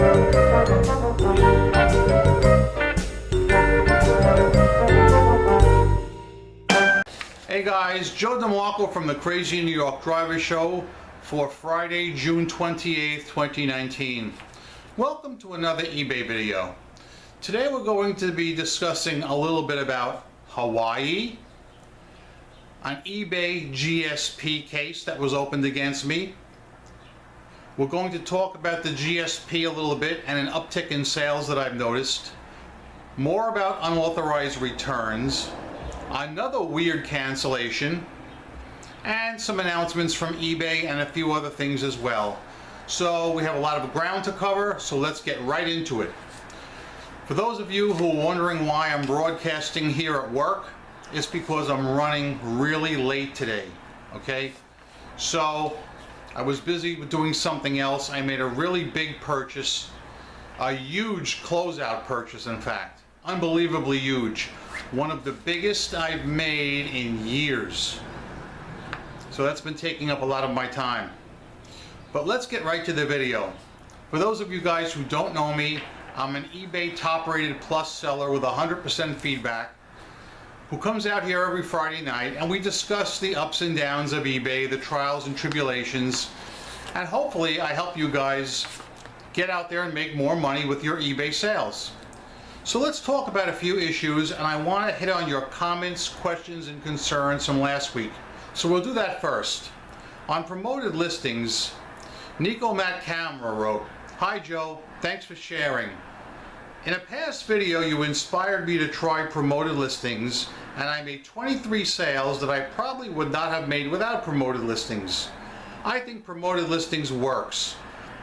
Hey guys, Joe DeMarco from the Crazy New York Driver Show for Friday, June 28th, 2019. Welcome to another eBay video. Today we're going to be discussing a little bit about Hawaii, an eBay GSP case that was opened against me. We're going to talk about the GSP a little bit and an uptick in sales that I've noticed. More about unauthorized returns, another weird cancellation, and some announcements from eBay and a few other things as well. So we have a lot of ground to cover, so let's get right into it. For those of you who are wondering why I'm broadcasting here at work, it's because I'm running really late today, okay? So I was busy with doing something else. I made a really big purchase, a huge closeout purchase in fact, unbelievably huge. One of the biggest I've made in years. So that's been taking up a lot of my time. But let's get right to the video. For those of you guys who don't know me, I'm an eBay top rated plus seller with 100% feedback who comes out here every Friday night, and we discuss the ups and downs of eBay, the trials and tribulations, and hopefully I help you guys get out there and make more money with your eBay sales. So let's talk about a few issues, and I want to hit on your comments, questions, and concerns from last week. So we'll do that first. On promoted listings, Nico Matt Camera wrote, "Hi Joe, thanks for sharing. In a past video you inspired me to try promoted listings, and I made 23 sales that I probably would not have made without promoted listings. I think promoted listings works.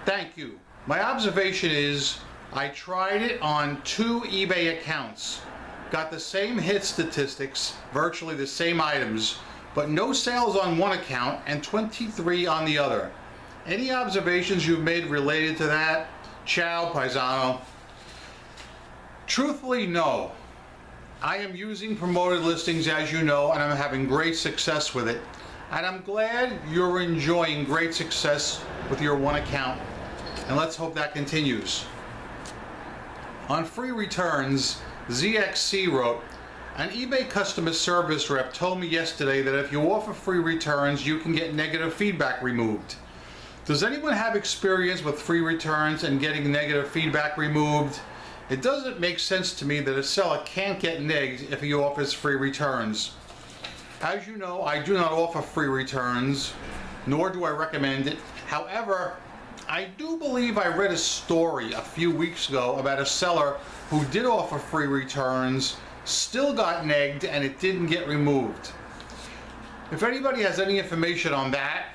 Thank you. My observation is I tried it on 2 eBay accounts, got the same hit statistics, virtually the same items, but no sales on one account and 23 on the other. Any observations you've made related to that? Ciao, paisano." Truthfully, no. I am using promoted listings, as you know, and I'm having great success with it. And I'm glad you're enjoying great success with your one account. And let's hope that continues. On free returns, ZXC wrote, "An eBay customer service rep told me yesterday that if you offer free returns, you can get negative feedback removed. Does anyone have experience with free returns and getting negative feedback removed? It doesn't make sense to me that a seller can't get negged if he offers free returns. As you know, I do not offer free returns, nor do I recommend it. However, I do believe I read a story a few weeks ago about a seller who did offer free returns, still got negged, and it didn't get removed. If anybody has any information on that,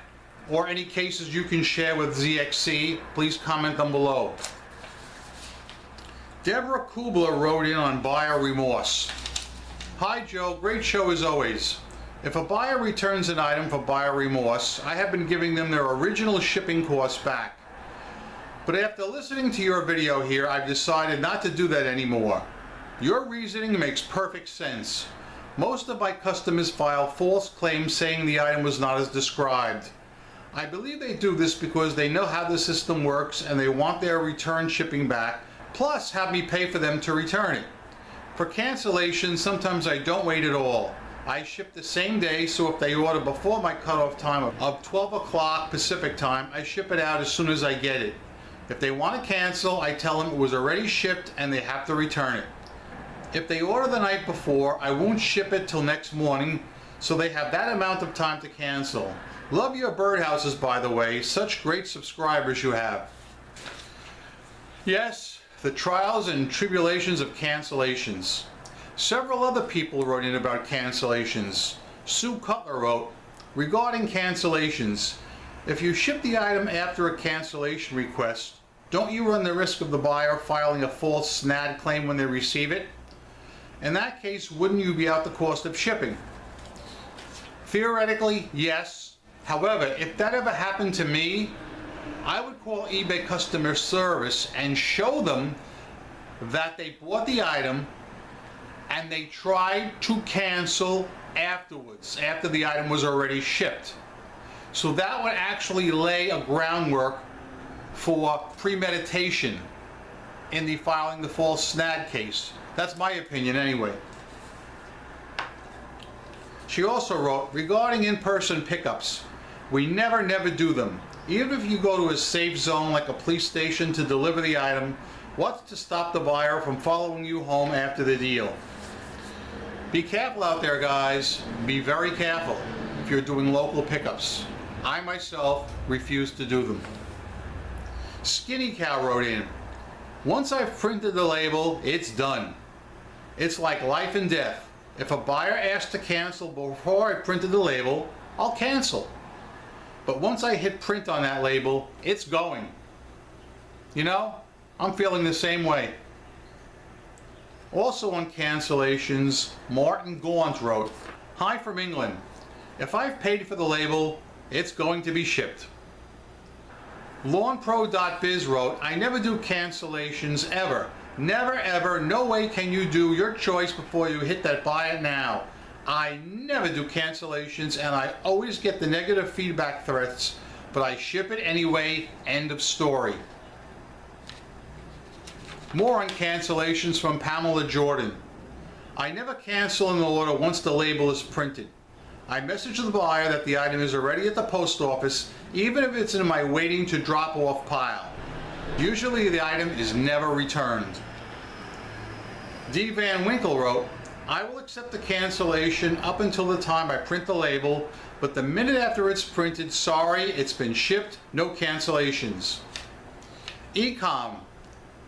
or any cases you can share with ZXC, please comment them below." Deborah Kubler wrote in on buyer remorse. "Hi Joe, great show as always. If a buyer returns an item for buyer remorse, I have been giving them their original shipping costs back. But after listening to your video here, I've decided not to do that anymore. Your reasoning makes perfect sense. Most of my customers file false claims saying the item was not as described. I believe they do this because they know how the system works and they want their return shipping back, plus have me pay for them to return it. For cancellation, sometimes I don't wait at all. I ship the same day, so if they order before my cutoff time of 12 o'clock Pacific time, I ship it out as soon as I get it. If they want to cancel, I tell them it was already shipped and they have to return it. If they order the night before, I won't ship it till next morning, so they have that amount of time to cancel. Love your birdhouses, by the way. Such great subscribers you have." Yes, the trials and tribulations of cancellations. Several other people wrote in about cancellations. Sue Cutler wrote, "Regarding cancellations, if you ship the item after a cancellation request, don't you run the risk of the buyer filing a false SNAD claim when they receive it? In that case, wouldn't you be out the cost of shipping?" Theoretically, yes. However, if that ever happened to me, I would call eBay customer service and show them that they bought the item and they tried to cancel afterwards, after the item was already shipped. So that would actually lay a groundwork for premeditation in the filing the false snag case. That's my opinion anyway. She also wrote, regarding in-person pickups, we never do them. Even if you go to a safe zone like a police station to deliver the item, what's to stop the buyer from following you home after the deal? Be careful out there, guys. Be very careful if you're doing local pickups. I myself refuse to do them. Skinny Cow wrote in, once I've printed the label, it's done. It's like life and death. If a buyer asks to cancel before I printed the label, I'll cancel. But once I hit print on that label, it's going. You know, I'm feeling the same way. Also on cancellations, Martin Gaunt wrote, hi from England. If I've paid for the label, it's going to be shipped. LawnPro.biz wrote, I never do cancellations ever. Never ever, no way can you do your choice before you hit that buy it now. I never do cancellations and I always get the negative feedback threats, but I ship it anyway, end of story. More on cancellations from Pamela Jordan. I never cancel an order once the label is printed. I message the buyer that the item is already at the post office, even if it's in my waiting to drop off pile. Usually the item is never returned. D. Van Winkle wrote, I will accept the cancellation up until the time I print the label, but the minute after it's printed, sorry, it's been shipped, no cancellations. Ecom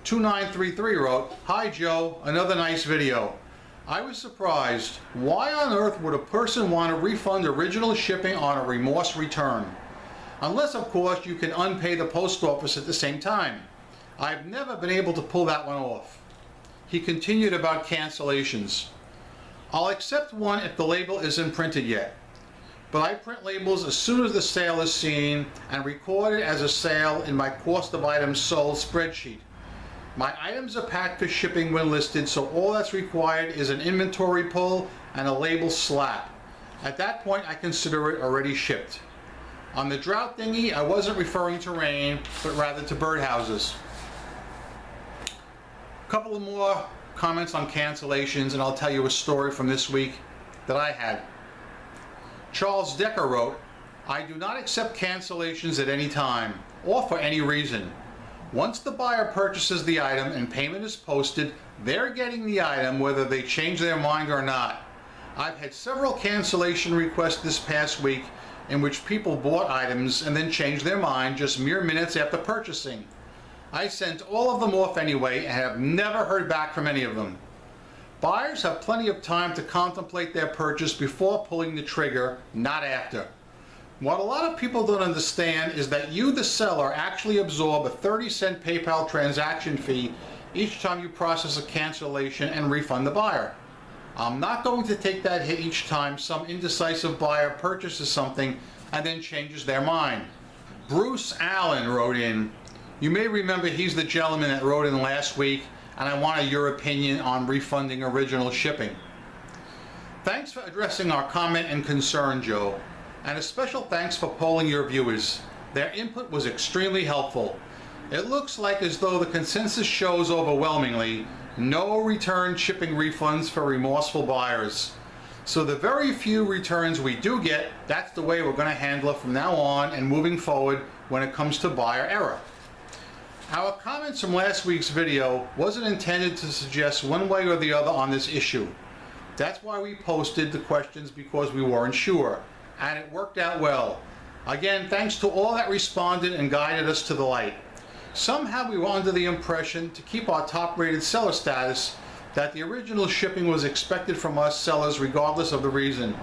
2933 wrote, hi Joe, another nice video. I was surprised. Why on earth would a person want to refund original shipping on a remorse return? Unless, of course, you can unpay the post office at the same time. I've never been able to pull that one off. He continued about cancellations. I'll accept one if the label isn't printed yet. But I print labels as soon as the sale is seen and record it as a sale in my cost of items sold spreadsheet. My items are packed for shipping when listed, so all that's required is an inventory pull and a label slap. At that point, I consider it already shipped. On the drought thingy, I wasn't referring to rain, but rather to birdhouses. A couple of more comments on cancellations, and I'll tell you a story from this week that I had. Charles Decker wrote, I do not accept cancellations at any time, or for any reason. Once the buyer purchases the item and payment is posted, they're getting the item whether they change their mind or not. I've had several cancellation requests this past week in which people bought items and then changed their mind just mere minutes after purchasing. I sent all of them off anyway and have never heard back from any of them. Buyers have plenty of time to contemplate their purchase before pulling the trigger, not after. What a lot of people don't understand is that you, the seller, actually absorb a 30-cent PayPal transaction fee each time you process a cancellation and refund the buyer. I'm not going to take that hit each time some indecisive buyer purchases something and then changes their mind. Bruce Allen wrote in. You may remember he's the gentleman that wrote in last week, and I wanted your opinion on refunding original shipping. Thanks for addressing our comment and concern, Joe. And a special thanks for polling your viewers. Their input was extremely helpful. It looks like as though the consensus shows overwhelmingly no return shipping refunds for remorseful buyers. So the very few returns we do get, that's the way we're going to handle it from now on and moving forward when it comes to buyer error. Our comments from last week's video wasn't intended to suggest one way or the other on this issue. That's why we posted the questions, because we weren't sure. And it worked out well. Again, thanks to all that responded and guided us to the light. Somehow we were under the impression, to keep our top-rated seller status, that the original shipping was expected from us sellers regardless of the reason.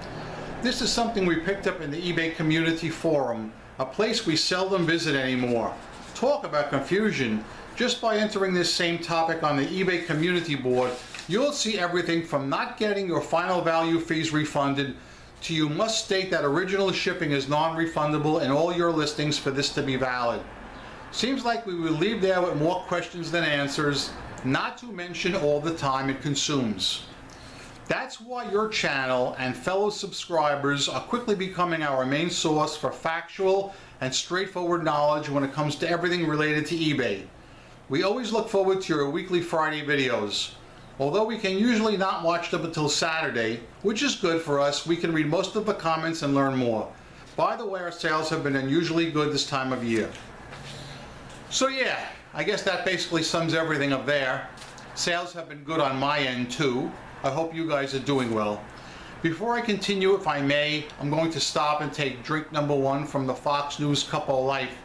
This is something we picked up in the eBay community forum, a place we seldom visit anymore. Talk about confusion. Just by entering this same topic on the eBay community board, you'll see everything from not getting your final value fees refunded to you must state that original shipping is non-refundable in all your listings for this to be valid. Seems like we would leave there with more questions than answers, not to mention all the time it consumes. That's why your channel and fellow subscribers are quickly becoming our main source for factual and straightforward knowledge when it comes to everything related to eBay. We always look forward to your weekly Friday videos. Although we can usually not watch them until Saturday, which is good for us, we can read most of the comments and learn more. By the way, our sales have been unusually good this time of year. So yeah, I guess that basically sums everything up there. Sales have been good on my end too. I hope you guys are doing well. Before I continue, if I may, I'm going to stop and take drink number 1 from the Fox News Cup of Life.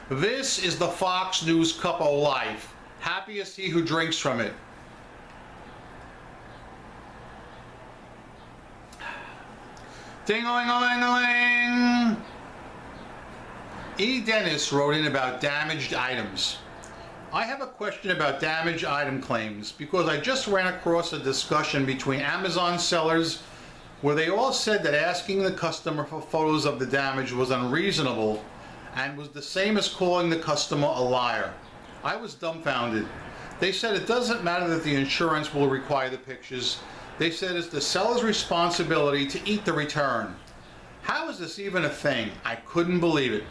This is the Fox News Cup of Life. Happy is he who drinks from it. Ding-a-ling-a-ling-a-ling! E. Dennis wrote in about damaged items. I have a question about damaged item claims because I just ran across a discussion between Amazon sellers where they all said that asking the customer for photos of the damage was unreasonable and was the same as calling the customer a liar. I was dumbfounded. They said it doesn't matter that the insurance will require the pictures. They said it's the seller's responsibility to eat the return. How is this even a thing? I couldn't believe it.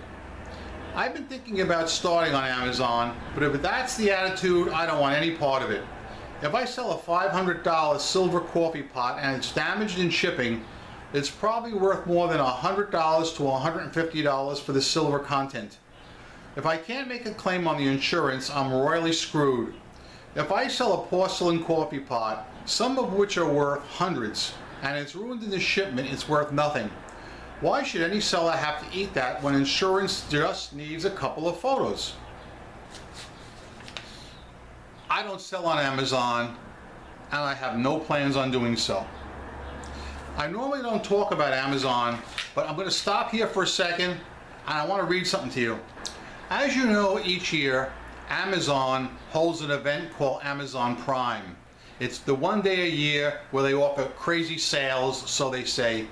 I've been thinking about starting on Amazon, but if that's the attitude, I don't want any part of it. If I sell a $500 silver coffee pot and it's damaged in shipping, it's probably worth more than $100 to $150 for the silver content. If I can't make a claim on the insurance, I'm royally screwed. If I sell a porcelain coffee pot, some of which are worth hundreds, and it's ruined in the shipment, it's worth nothing. Why should any seller have to eat that when insurance just needs a couple of photos? I don't sell on Amazon, and I have no plans on doing so. I normally don't talk about Amazon, but I'm going to stop here for a second, and I want to read something to you. As you know, each year, Amazon holds an event called Amazon Prime. It's the one day a year where they offer crazy sales, so they say.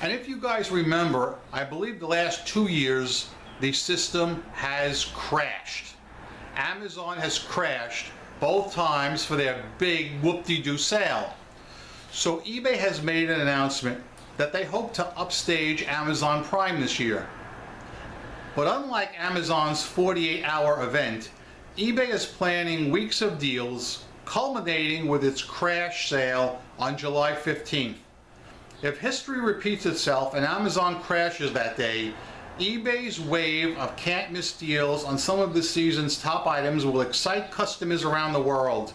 And if you guys remember, I believe the last 2 years, the system has crashed. Amazon has crashed both times for their big whoop-de-doo sale. So eBay has made an announcement that they hope to upstage Amazon Prime this year. But unlike Amazon's 48-hour event, eBay is planning weeks of deals, culminating with its crash sale on July 15th. If history repeats itself and Amazon crashes that day, eBay's wave of can't-miss deals on some of the season's top items will excite customers around the world,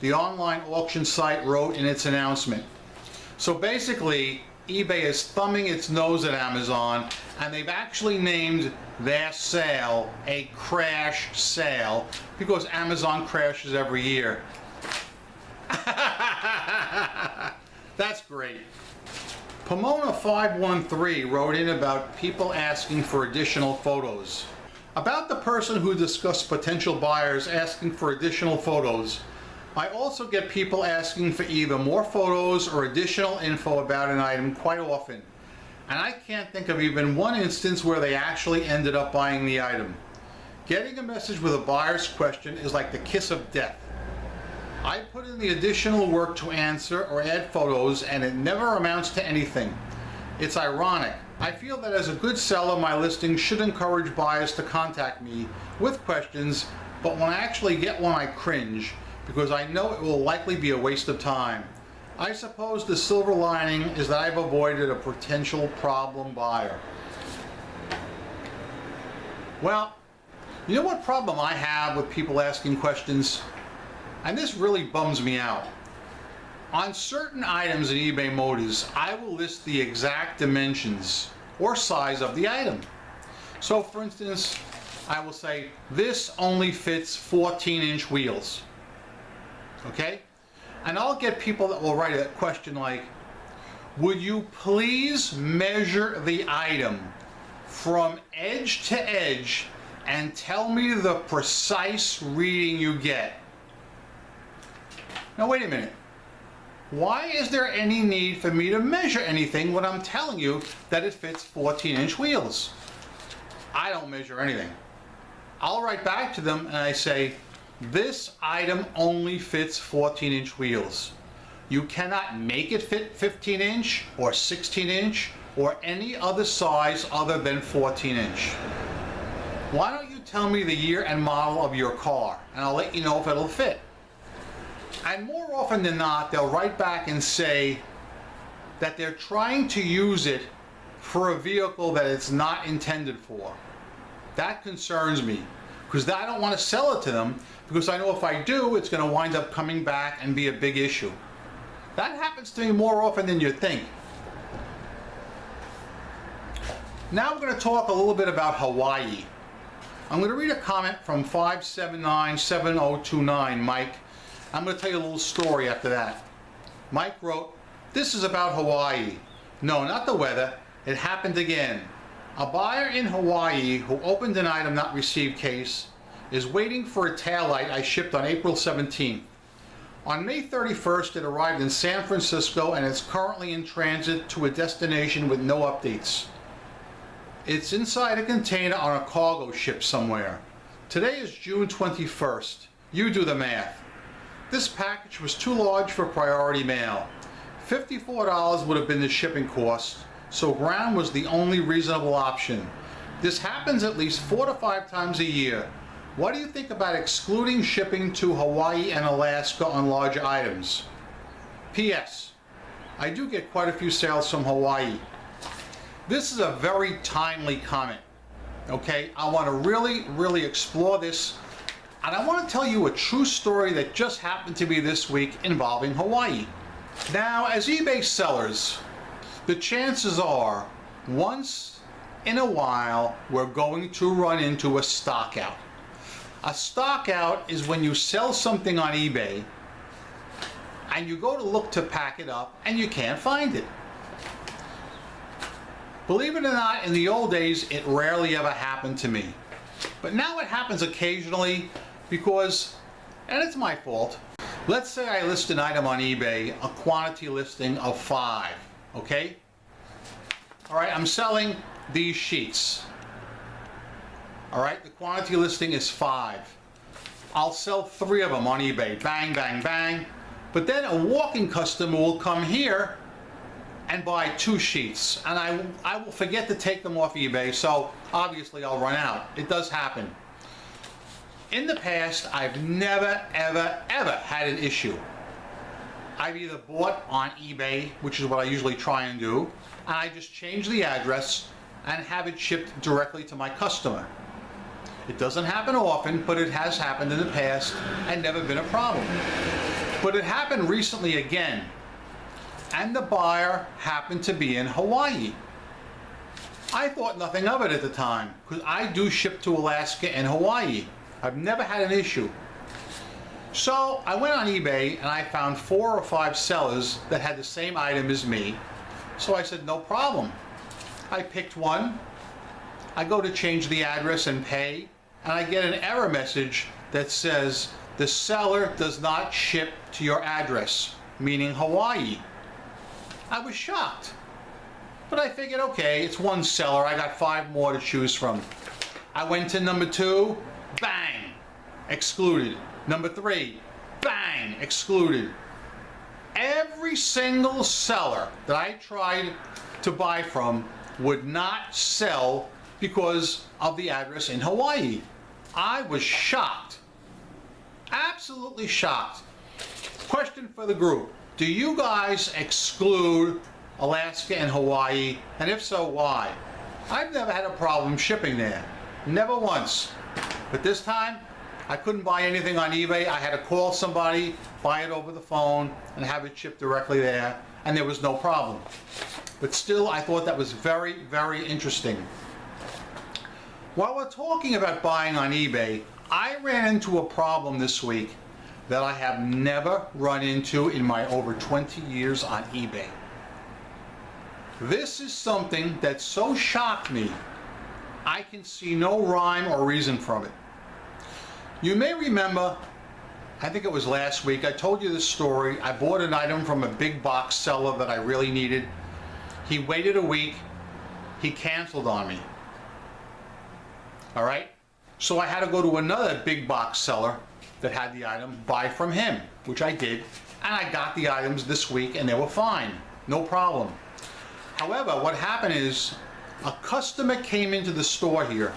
the online auction site wrote in its announcement. So basically, eBay is thumbing its nose at Amazon, and they've actually named their sale a crash sale because Amazon crashes every year. That's great. Pomona 513 wrote in about people asking for additional photos. About the person who discussed potential buyers asking for additional photos, I also get people asking for either more photos or additional info about an item quite often. And I can't think of even one instance where they actually ended up buying the item. Getting a message with a buyer's question is like the kiss of death. I put in the additional work to answer or add photos and it never amounts to anything. It's ironic. I feel that as a good seller, my listing should encourage buyers to contact me with questions, but when I actually get one, I cringe because I know it will likely be a waste of time. I suppose the silver lining is that I've avoided a potential problem buyer. Well, you know what problem I have with people asking questions? And this really bums me out. On certain items in eBay Motors, I will list the exact dimensions or size of the item. So for instance, I will say, this only fits 14-inch wheels. Okay? And I'll get people that will write a question like, would you please measure the item from edge to edge and tell me the precise reading you get? Now wait a minute. Why is there any need for me to measure anything when I'm telling you that it fits 14-inch wheels? I don't measure anything. I'll write back to them and I say, this item only fits 14-inch wheels. You cannot make it fit 15-inch or 16-inch or any other size other than 14-inch. Why don't you tell me the year and model of your car, and I'll let you know if it'll fit. And more often than not, they'll write back and say that they're trying to use it for a vehicle that it's not intended for. That concerns me, because I don't want to sell it to them, because I know if I do, it's going to wind up coming back and be a big issue. That happens to me more often than you think. Now we're going to talk a little bit about Hawaii. I'm going to read a comment from 5797029, Mike. I'm going to tell you a little story after that. Mike wrote, "This is about Hawaii. No, not the weather. It happened again. A buyer in Hawaii who opened an item not received case is waiting for a taillight I shipped on April 17th. On May 31st, it arrived in San Francisco and is currently in transit to a destination with no updates. It's inside a container on a cargo ship somewhere. Today is June 21st. You do the math. This package was too large for priority mail. $54 would have been the shipping cost, so ground was the only reasonable option. This happens at least 4 to 5 times a year. What do you think about excluding shipping to Hawaii and Alaska on larger items? P.S. I do get quite a few sales from Hawaii." This is a very timely comment. Okay, I want to really explore this, and I want to tell you a true story that just happened to me this week involving Hawaii. Now, as eBay sellers, the chances are once in a while we're going to run into a stock out. A stock out is when you sell something on eBay and you go to look to pack it up and you can't find it. Believe it or not, in the old days it rarely ever happened to me. But now it happens occasionally because, and it's my fault. Let's say I list an item on eBay, a quantity listing of 5, okay? All right, I'm selling these sheets. All right, the quantity listing is 5. I'll sell 3 of them on eBay, bang, bang, bang. But then a walking customer will come here and buy 2 sheets, and I will forget to take them off eBay, so obviously I'll run out. It does happen. In the past, I've never, ever had an issue. I've either bought on eBay, which is what I usually try and do, and I just change the address and have it shipped directly to my customer. It doesn't happen often, but it has happened in the past and never been a problem. But it happened recently again, and the buyer happened to be in Hawaii. I thought nothing of it at the time, because I do ship to Alaska and Hawaii. I've never had an issue. So I went on eBay and I found 4 or 5 sellers that had the same item as me. So I said, no problem. I picked one, I go to change the address and pay, and I get an error message that says, the seller does not ship to your address, meaning Hawaii. I was shocked, but I figured, okay, it's one seller, I got 5 more to choose from. I went to number 2, bang, excluded. Number 3, bang, excluded. Every single seller that I tried to buy from would not sell because of the address in Hawaii. I was shocked, absolutely shocked. Question for the group. Do you guys exclude Alaska and Hawaii? And if so, why? I've never had a problem shipping there. Never once. But this time, I couldn't buy anything on eBay. I had to call somebody, buy it over the phone, and have it shipped directly there, and there was no problem. But still, I thought that was very interesting. While we're talking about buying on eBay, I ran into a problem this week that I have never run into in my over 20 years on eBay. This is something that so shocked me, I can see no rhyme or reason from it. You may remember, I think it was last week, I told you this story. I bought an item from a big box seller that I really needed. He waited a week, he canceled on me. All right? So I had to go to another big box seller that had the item, buy from him, which I did, and I got the items this week and they were fine, no problem. However, what happened is a customer came into the store here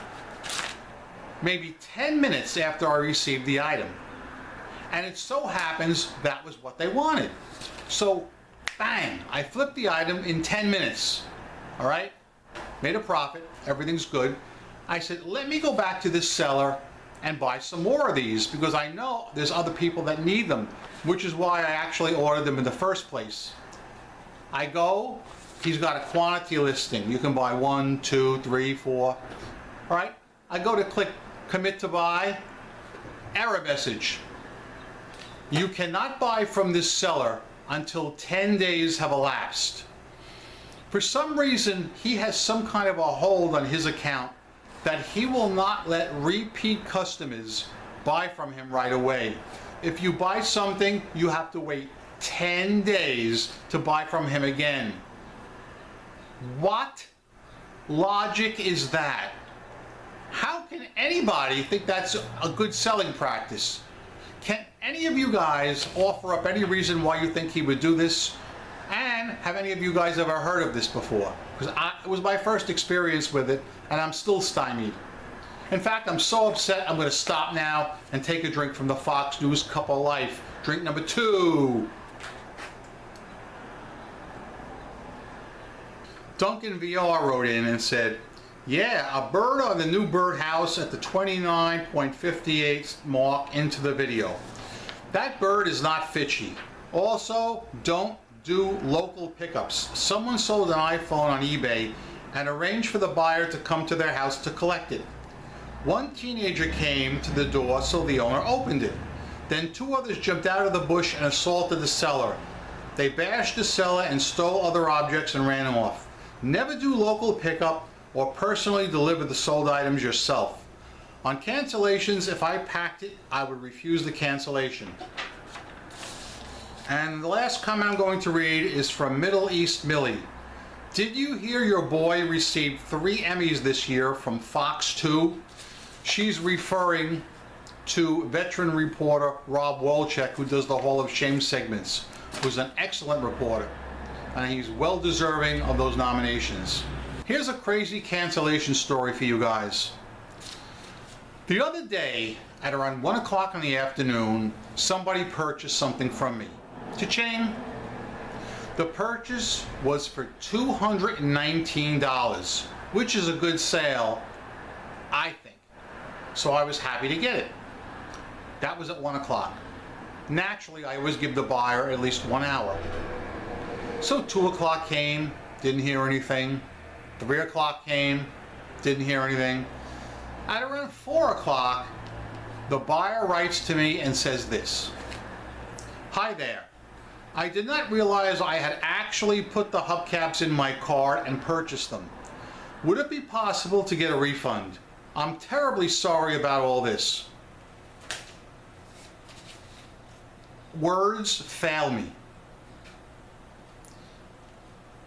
maybe 10 minutes after I received the item. And it so happens that was what they wanted. So, bang, I flipped the item in 10 minutes. All right? Made a profit, everything's good. I said, let me go back to this seller and buy some more of these because I know there's other people that need them, which is why I actually ordered them in the first place. I go, he's got a quantity listing. You can buy 1, 2, 3, 4. All right? I go to click commit to buy, error message. You cannot buy from this seller until 10 days have elapsed. For some reason, he has some kind of a hold on his account that he will not let repeat customers buy from him right away. If you buy something, you have to wait 10 days to buy from him again. What logic is that? How can anybody think that's a good selling practice? Can any of you guys offer up any reason why you think he would do this? And have any of you guys ever heard of this before? Because it was my first experience with it, and I'm still stymied. In fact, I'm so upset I'm going to stop now and take a drink from the Fox News Cup of Life. Drink number 2. Duncan VR wrote in and said, yeah, a bird on the new birdhouse at the 29.58 mark into the video. That bird is not fishy. Also, don't do local pickups. Someone sold an iPhone on eBay and arranged for the buyer to come to their house to collect it. One teenager came to the door, so the owner opened it. Then 2 others jumped out of the bush and assaulted the seller. They bashed the seller and stole other objects and ran off. Never do local pickup or personally deliver the sold items yourself. On cancellations, if I packed it, I would refuse the cancellation. And the last comment I'm going to read is from Middle East Millie. Did you hear your boy received 3 Emmys this year from Fox 2? She's referring to veteran reporter Rob Wolchek, who does the Hall of Shame segments, who's an excellent reporter, and he's well deserving of those nominations. Here's a crazy cancellation story for you guys. The other day, at around 1 o'clock in the afternoon, somebody purchased something from me. Cha-ching! The purchase was for $219, which is a good sale, I think. So I was happy to get it. That was at 1 o'clock. Naturally, I always give the buyer at least 1 hour. So 2 o'clock came, didn't hear anything. 3 o'clock came, didn't hear anything. At around 4 o'clock, the buyer writes to me and says this. Hi there. I did not realize I had actually put the hubcaps in my cart and purchased them. Would it be possible to get a refund? I'm terribly sorry about all this. Words fail me.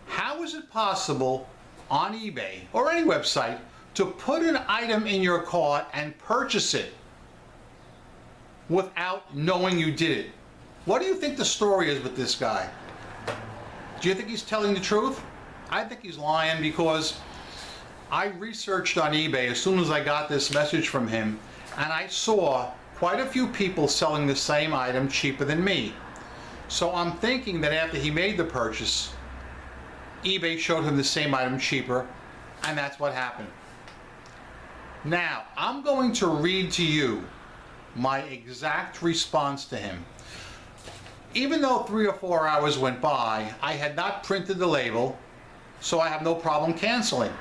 How is it possible on eBay or any website to put an item in your cart and purchase it without knowing you did it? What do you think the story is with this guy? Do you think he's telling the truth? I think he's lying, because I researched on eBay as soon as I got this message from him, and I saw quite a few people selling the same item cheaper than me. So I'm thinking that after he made the purchase, eBay showed him the same item cheaper, and that's what happened. Now, I'm going to read to you my exact response to him. Even though 3 or 4 hours went by, I had not printed the label, so I have no problem canceling.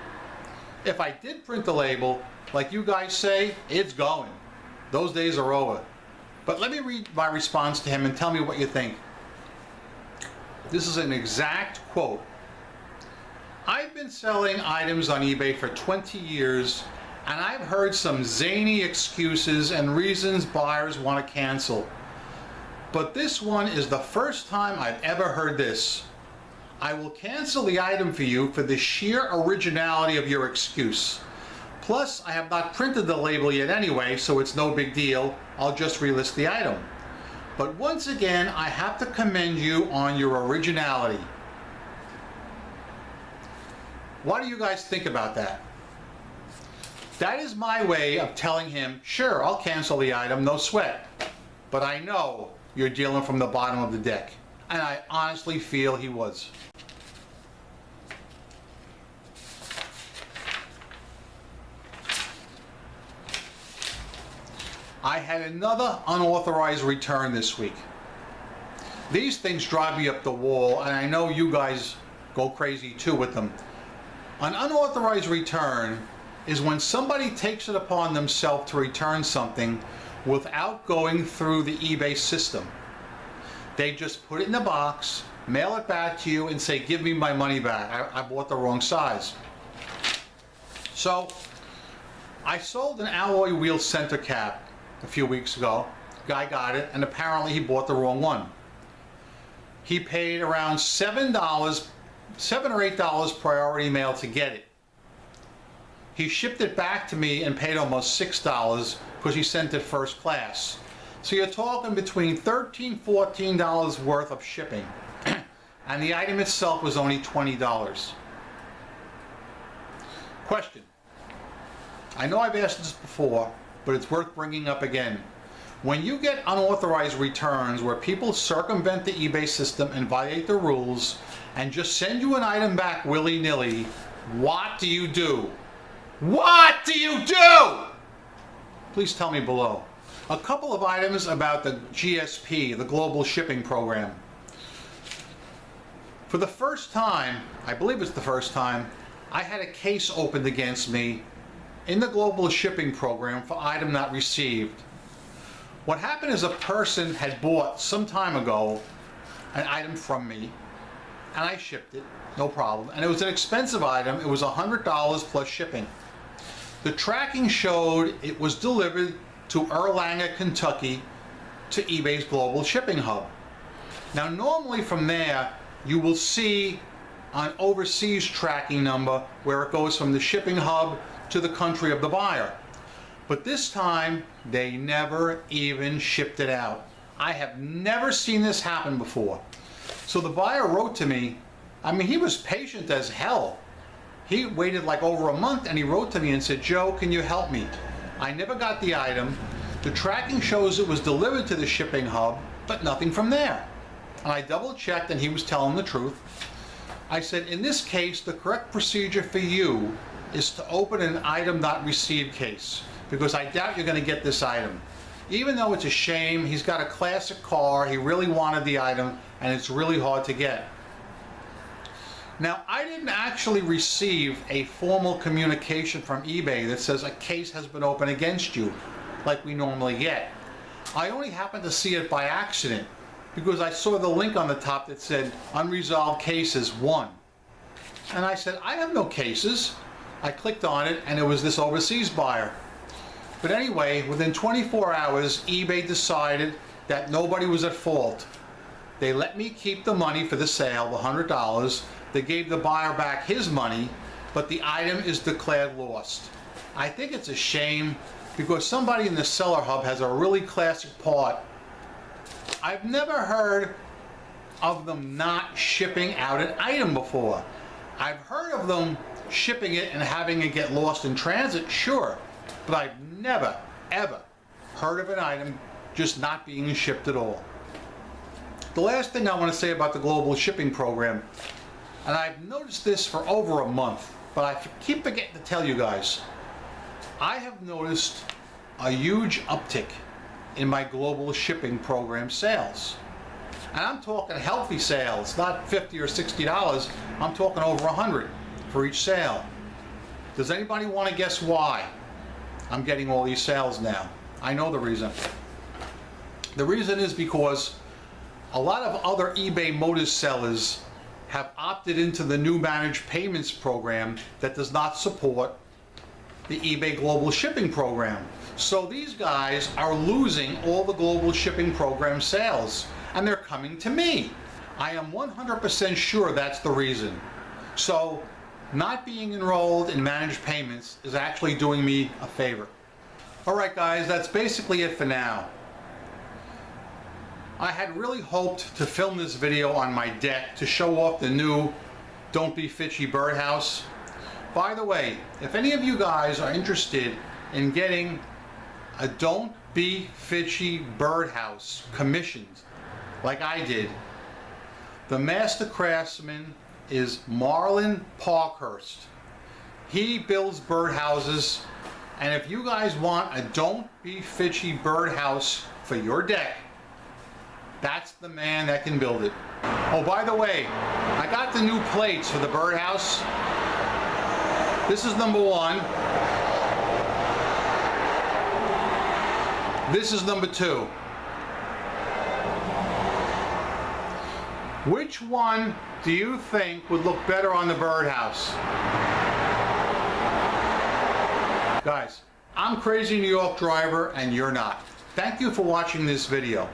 If I did print the label, like you guys say, it's going. Those days are over. But let me read my response to him and tell me what you think. This is an exact quote. I've been selling items on eBay for 20 years, and I've heard some zany excuses and reasons buyers want to cancel. But this one is the first time I've ever heard this. I will cancel the item for you for the sheer originality of your excuse. Plus, I have not printed the label yet anyway, so it's no big deal. I'll just relist the item. But once again, I have to commend you on your originality. What do you guys think about that? That is my way of telling him, sure, I'll cancel the item, no sweat. But I know you're dealing from the bottom of the deck. And I honestly feel he was. I had another unauthorized return this week. These things drive me up the wall, and I know you guys go crazy too with them. An unauthorized return is when somebody takes it upon themselves to return something without going through the eBay system. They just put it in the box, mail it back to you, and say, give me my money back. I bought the wrong size. So, I sold an alloy wheel center cap a few weeks ago. Guy got it, and apparently he bought the wrong one. He paid around $7 or $8 priority mail to get it. He shipped it back to me and paid almost $6 because he sent it first class. So you're talking between $13, $14 worth of shipping. And the item itself was only $20. Question. I know I've asked this before, but it's worth bringing up again. When you get unauthorized returns where people circumvent the eBay system and violate the rules and just send you an item back willy-nilly, what do you do? What do you do? Please tell me below. A couple of items about the GSP, the Global Shipping Program. For the first time, I believe it's the first time, I had a case opened against me in the Global Shipping Program for item not received. What happened is a person had bought some time ago an item from me, and I shipped it, no problem. And it was an expensive item. It was $100 plus shipping. The tracking showed it was delivered to Erlanger, Kentucky, to eBay's Global Shipping Hub. Now normally from there, you will see an overseas tracking number where it goes from the shipping hub to the country of the buyer. But this time, they never even shipped it out. I have never seen this happen before. So the buyer wrote to me. I mean, he was patient as hell. He waited like over a month, and he wrote to me and said, Joe, can you help me? I never got the item. The tracking shows it was delivered to the shipping hub, but nothing from there. And I double checked, and he was telling the truth. I said, in this case, the correct procedure for you is to open an item not received case, because I doubt you're going to get this item. Even though it's a shame, he's got a classic car, he really wanted the item, and it's really hard to get. Now, I didn't actually receive a formal communication from eBay that says a case has been opened against you, like we normally get. I only happened to see it by accident, because I saw the link on the top that said, Unresolved Cases 1. And I said, I have no cases. I clicked on it, and it was this overseas buyer. But anyway, within 24 hours, eBay decided that nobody was at fault. They let me keep the money for the sale, the $100. They gave the buyer back his money, but the item is declared lost. I think it's a shame, because somebody in the Seller Hub has a really classic part. I've never heard of them not shipping out an item before. I've heard of them shipping it and having it get lost in transit, sure, but I've never, ever heard of an item just not being shipped at all. The last thing I want to say about the Global Shipping Program, and I've noticed this for over a month, but I keep forgetting to tell you guys, I have noticed a huge uptick in my Global Shipping Program sales. And I'm talking healthy sales, not $50 or $60, I'm talking over $100 for each sale. Does anybody want to guess why I'm getting all these sales now? I know the reason. The reason is because a lot of other eBay Motors sellers have opted into the new managed payments program that does not support the eBay Global Shipping Program. So these guys are losing all the Global Shipping Program sales, and they're coming to me. I am 100% sure that's the reason. So not being enrolled in managed payments is actually doing me a favor. Alright guys, that's basically it for now. I had really hoped to film this video on my deck to show off the new Don't Be Fitchy birdhouse, By the way, if any of you guys are interested in getting a Don't Be Fishy birdhouse commissioned, like I did, the master craftsman is Marlon Parkhurst. He builds birdhouses, and if you guys want a Don't Be Fishy birdhouse for your deck, that's the man that can build it. Oh, by the way, I got the new plates for the birdhouse. This is number 1. This is number 2. Which one do you think would look better on the birdhouse? Guys, I'm Crazy New York Driver and you're not. Thank you for watching this video.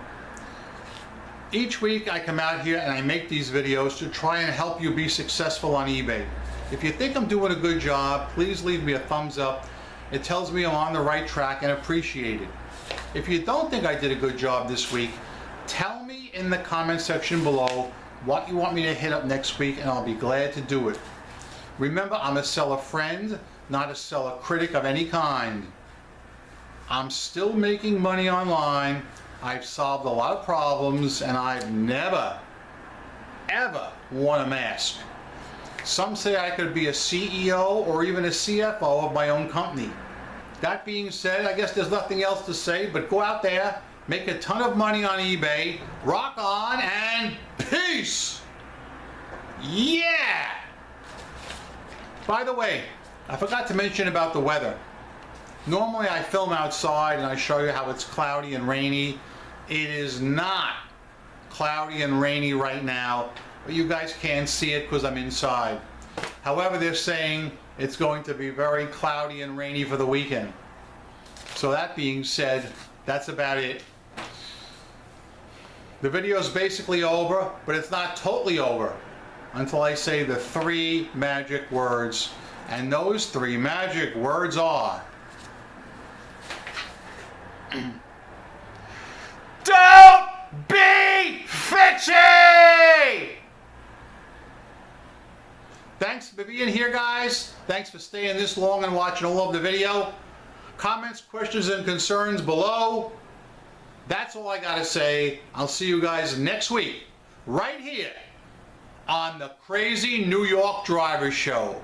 Each week I come out here and I make these videos to try and help you be successful on eBay. If you think I'm doing a good job, please leave me a thumbs up. It tells me I'm on the right track and appreciate it. If you don't think I did a good job this week, tell me in the comment section below what you want me to hit up next week and I'll be glad to do it. Remember, I'm a seller friend, not a seller critic of any kind. I'm still making money online. I've solved a lot of problems and I've never, ever worn a mask. Some say I could be a CEO or even a CFO of my own company. That being said, I guess there's nothing else to say, but go out there, make a ton of money on eBay, rock on, and peace! Yeah! By the way, I forgot to mention about the weather. Normally I film outside and I show you how it's cloudy and rainy. It is not cloudy and rainy right now, but you guys can't see it because I'm inside. However, they're saying it's going to be very cloudy and rainy for the weekend. So that being said, that's about it. The video is basically over, but it's not totally over until I say the 3 magic words. And those 3 magic words are... Don't be fishy! Thanks for being here, guys. Thanks for staying this long and watching all of the video. Comments, questions, and concerns below. That's all I gotta say. I'll see you guys next week, right here on the Crazy New York Driver Show.